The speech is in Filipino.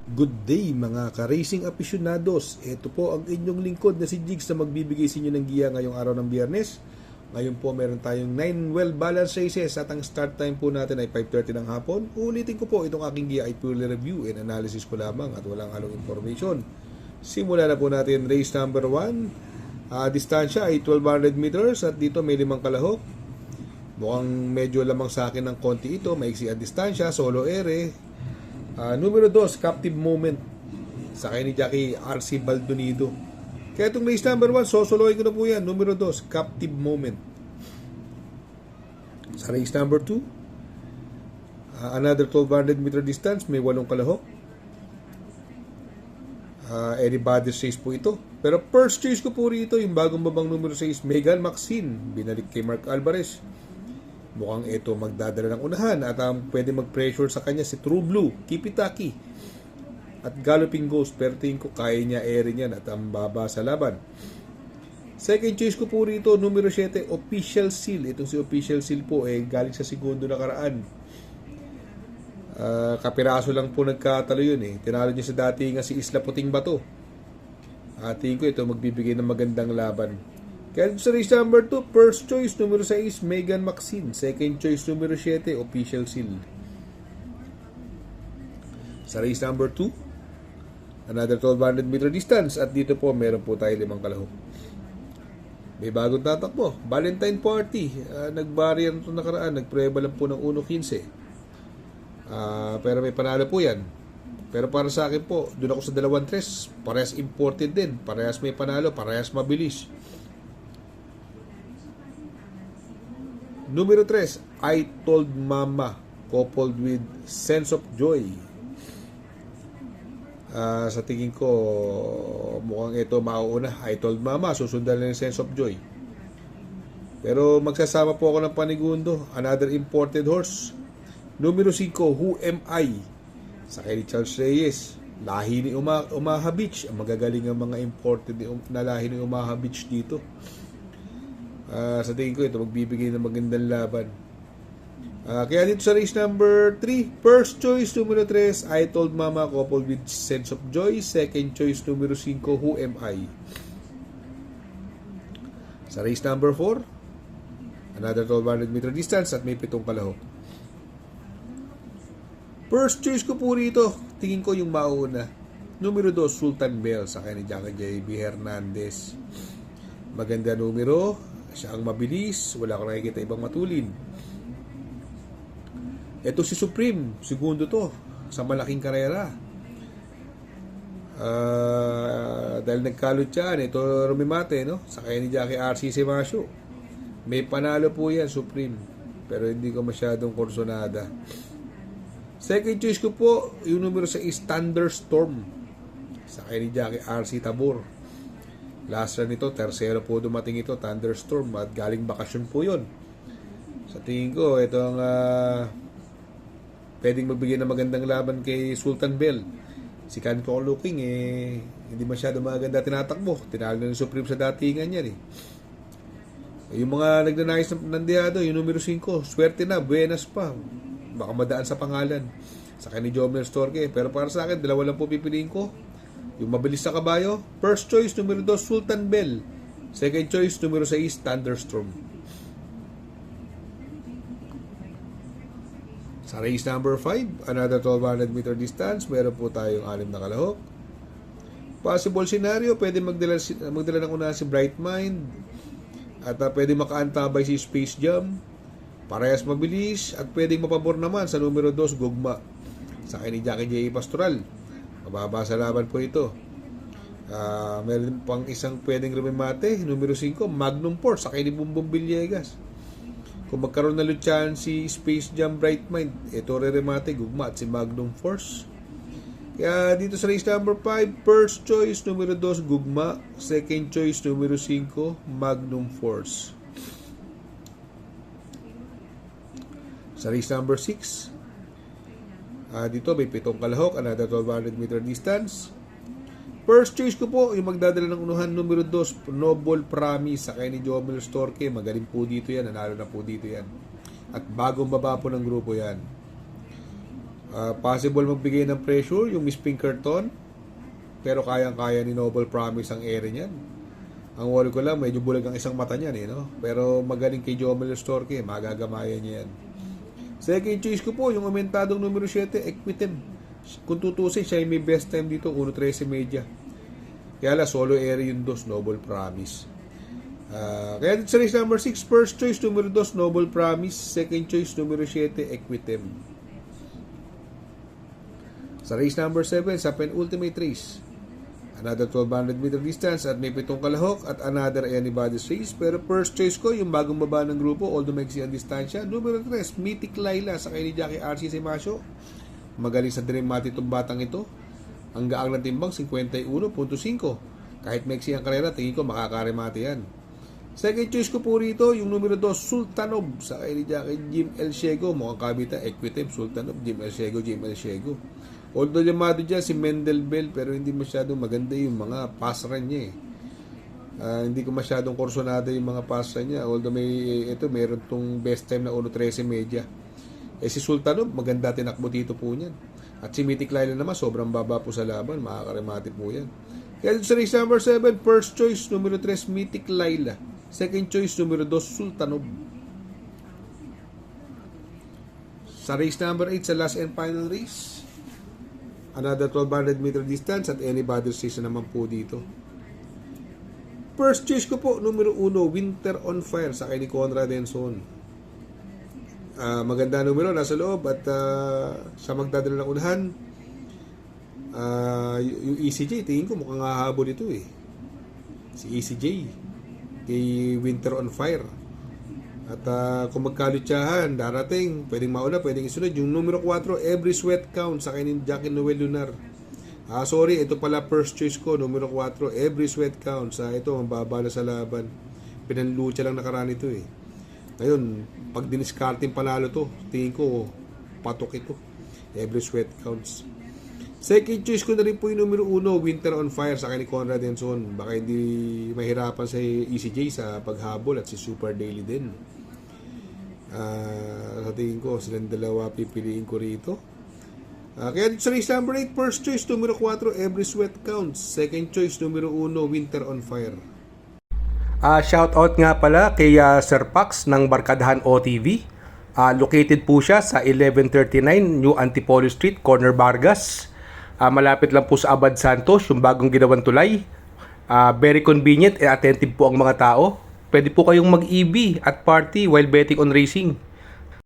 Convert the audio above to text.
Good day mga ka-racing aficionados. Ito po ang inyong lingkod na si Jigs na magbibigay sa inyo ng giya ngayong araw ng Biyernes. Ngayon po meron tayong 9 well-balanced races at ang start time po natin ay 5:30 ng hapon. Ulitin ko po, itong aking giya ay purely review and analysis ko lamang at walang halong information. Simulan na po natin race number 1. Distansya ay 1200 meters at dito may 5 kalahok. Mukhang medyo lamang sa akin ng konti ito. Maiksi ang distansya, solo ere. Numero 2, Captive Moment. Sakay ni Jackie RC Baldonido. Kaya itong race number 1, sosoloy ko na po yan. Numero 2, Captive Moment. Sa race number 2, another 1200 meter distance, may 8 kalahok. Anybody's race po ito. Pero first choice ko po rito, yung bagong babang numero 6, Megan Maxine. Binalik kay Mark Alvarez. Mukhang ito magdadala ng unahan at ang pwede mag-pressure sa kanya si True Blue, Kipitaki at Galloping Ghost. Pero tingin ko kaya niya rin yan at ang baba sa laban. Second choice ko po rito, numero 7, Official Seal. Itong si Official Seal po galing sa segundo na karaan. Kapiraso lang po nagkatalo yun Tinalo niya sa dati nga si Isla Puting Bato. Tingin ko ito magbibigay ng magandang laban. Kaya sa race number 2, first choice, numero 6, Megan Maxine. Second choice, numero 7, Official Seal. Sa race number 2, another 1200 meter distance. At dito po, meron po tayo 5 kalahok. May bagong tatakbo. Valentine Party. Nag-barrier ito nakaraan. Nagpreba lang po ng 1.15. Pero may panalo po yan. Pero para sa akin po, doon ako sa 2-3. Parehas imported din. Parehas may panalo. Parehas mabilis. Numero 3, I Told Mama, coupled with Sense of Joy. Sa tingin ko, mukhang ito mauuna. I Told Mama, susundan na yung Sense of Joy. Pero magsasama po ako ng panigundo. Another imported horse. Numero 5, Who Am I? Sakay ni Charles Reyes. Lahi ni Omaha Beach. Ang magagaling ang mga imported na lahi ni Omaha Beach dito. Sa tingin ko ito magbibigay ng magandang laban. Kaya dito sa race number 3, first choice numero 3, I Told Mama, coupled with Sense of Joy. Second choice numero 5, Who Am I? Sa race number 4, another 1200 meter distance at may 7 kalahok. First choice ko po rito, tingin ko yung mauna. Numero 2, Sultan Bell, sakay ni Jackie J.B. Hernandez. Maganda numero. Siya ang mabilis, wala akong nakikita ibang matulin. Ito si Supreme, segundo to, sa malaking karera. Dahil nagkalot yan, ito rumimate, no? Sakay ni Jackie RC Semasyo. May panalo po yan, Supreme. Pero hindi ko masyadong kursonada. Second choice ko po, yung numero 6, Thunderstorm. Sakay ni Jackie RC Tabor. Last run ito, tersero po dumating ito, Thunderstorm, at galing bakasyon po yun. Sa tingin ko, ito ang pwedeng magbigay ng magandang laban kay Sultan Bell. Si Kanko Looking, hindi masyado maganda tinatakbo. Tinalo na ng Supreme sa datingan yan Yung mga nagnanais ng nandiyado, yung numero 5, swerte na, buenas pa. Baka madaan sa pangalan. Sa kanya ni Jomel Storke. Pero para sa akin, 2 lang po pipiliin ko. Yung mabilis sa kabayo, first choice, numero 2, Sultan Bell. Second choice, numero 6, Thunderstorm. Sa race number 5, another 1200 meter distance, meron po tayong 6 na kalahok. Possible scenario, pwede magdala ng una si Bright Mind. At pwede makaantabay si Space Jam. Parehas mabilis at pwedeng mapabor naman sa numero 2, Gugma. Sakay ni Jackie J. Pastoral. Mababa sa laban po ito. Meron pang isang pwedeng rumimate, numero 5, Magnum Force, sakay ni Bumbong Villegas. Kung magkaroon na lutsahan si Space Jam Bright Mind, ito re-remate, Gugma at si Magnum Force. Kaya dito sa race number 5, first choice, numero 2, Gugma. Second choice, numero 5, Magnum Force. Sa race number 6, dito may 7 kalahok, another 1200 meter distance. First choice ko po, yung magdadala ng unuhan, numero 2, Noble Promise, sakay ni Jomel Storke. Magaling po dito yan, nanalo na po dito yan. At bagong baba po ng grupo yan. Possible magbigay ng pressure yung Miss Pinkerton, pero kayang-kaya ni Noble Promise ang ere niyan. Ang worry ko lang, medyo bulag ang isang mata niyan, no? Pero magaling kay Jomel Storke, magagamayan niya yan. Second choice ko po, yung aumentadong numero 7, Equitem. Kung tutusin, siya yung may best time dito, 1.13 media. Kaya la, solo ere yung 2, Noble Promise. Kaya dito sa race number 6, first choice, numero 2, Noble Promise. Second choice, numero 7, Equitem. Sa race number 7, sa penultimate race, another 1200 meter distance at may 7 kalahok at another anybody's race. Pero first choice ko, yung bagong baba ng grupo, although maiksi ang distansya. Numero 3, Mythic Laila sa kay ni Jackie RC Simasio. Magaling sa Dreamati itong batang ito. Ang gaang ng timbang, 51.5. Kahit maiksi ang karera, tingin ko makakaremate yan. Second choice ko po rito, yung numero 2, Sultanov sa kay ni Jackie Jim El Ciego. Mukhang kabita, Equitem, Sultanov, Jim El Ciego. Although llamado dyan si Mendel Bell, pero hindi masyadong maganda yung mga pass run niya hindi ko masyadong kursonada yung mga pass run niya. Although meron tong best time na 1.13 media. Si Sultanov, maganda tinakbo dito po niyan. At si Mythic Laila naman, sobrang baba po sa laban. Makakaremate po yan. Kaya dito sa race number 7, first choice, numero 3, Mythic Laila. Second choice, numero 2, Sultanov. Sa race number 8, sa last and final race, another 1200 meter distance at anybody's race naman po dito. First choice ko po, numero 1, Winter on Fire sa kay ni Conrad Enson. Maganda numero, nasa loob at sa magdadala ng unahan. Yung ECJ, tingin ko mukhang hahabol ito si ECJ kay Winter on Fire. At kung magkalutsahan, darating, pwedeng mauna, pwedeng isunod. Yung numero 4, Every Sweat Count sa kay ni Jackie Noel Lunar. Sorry, ito pala first choice ko, numero 4, Every Sweat Count. Ito, ang babala sa laban. Pinanlucha lang nakaraan ito Ngayon, pag diniskarting panalo to, tingin ko, patok ito. Every Sweat Counts. Second choice ko na rin po yung numero 1, Winter on Fire sa kay ni Conrad Enson. Baka hindi mahirapan sa ECJ sa paghabol at si Super Daily din. Sa tingin ko, silang dalawa pipiliin ko rito. Kaya sa race number 8, first choice, numero 4, Every Sweat Counts. Second choice, numero 1, Winter on Fire. Shoutout nga pala kay Sir Pax ng Barkadahan OTV. Located po siya sa 1139 New Antipolo Street, Corner Vargas. Malapit lang po sa Abad Santos, yung bagong ginawang tulay. Very convenient and attentive po ang mga tao. Pwede po kayong mag-EB at party while betting on racing.